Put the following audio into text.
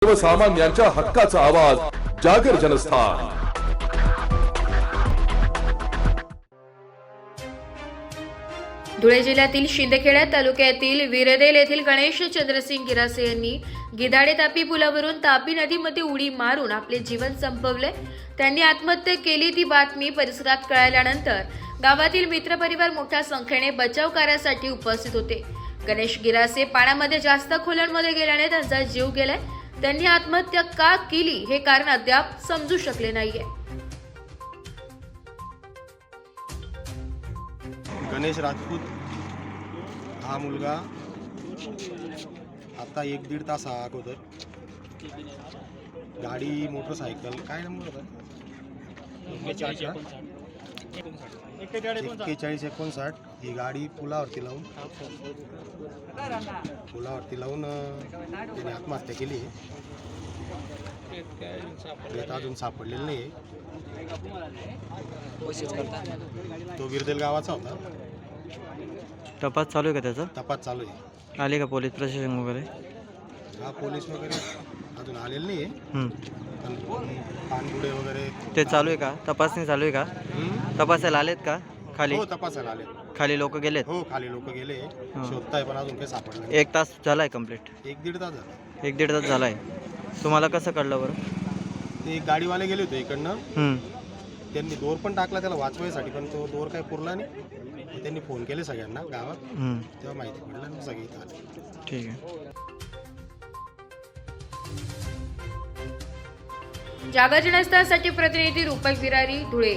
सर्वसामान्यांच्या हक्काचा आवाज जागर जनस्थान। धुळे जिल्ह्यातील शिंदखेडा तालुक्यातील विरदेल येथील गणेश चंद्रसिंग गिरासे यांनी गिधाडे तापी पुलावरून तापी नदीमध्ये उडी मारून आपले जीवन संपवले। त्यांनी आत्महत्या केली ती बातमी परिसरात कळाल्यानंतर गावातील मित्रपरिवार मोठ्या संख्येने बचाव कार्यासाठी उपस्थित होते। गणेश गिरासे पाण्यामध्ये जास्त खोल्यांमध्ये गेल्याने त्यांचा जीव गेलाय। त्यांनी आत्महत्या का केली हे कारण अद्याप समजू शकले नाहीये। गणेश राजपूत हा मुलगा आता 1-1.5 तास अगोदर गाडी मोटरसायकल काय नंबर होता 4159 ही गाडी पुलावरती लावून त्याने आत्महत्या केली आहे। अजून सापडलेलं नाही। तो विरदेल गावाचा होता। तपास चालू आहे का त्याचा? तपास चालू आहे। आले का पोलीस प्रशासन वगैरे? हा पोलीस वगैरे अजून आलेलं नाही आहे। पानगुडे वगैरे ते चालू आहे का? तपासणी चालू आहे का? तपासायला आलेत का खाली? हो तपासायला आले। खाली लोक गेलेत? हो खाली लोक गेले, शोधताय पण अजून काही सापडलं नाही। 1 तास झालाय कंप्लीट? 1-1.5 तास झाला। 1-1.5 तास झालाय। तुम्हाला कसं कळलं बरं? ते गाडीवाले गेले होते इकडनं, त्यांनी दोर पण टाकला त्याला वाचवायसाठी, पण तो दोर काही पुरला नाही। त्यांनी फोन केले सगळ्यांना गावात, तेव्हा माहिती पडलं ना सगळे इथं आले। ठीक आहे। जागर जनस्थानसाठी प्रतिनिधी रूपक विरारी, धुळे।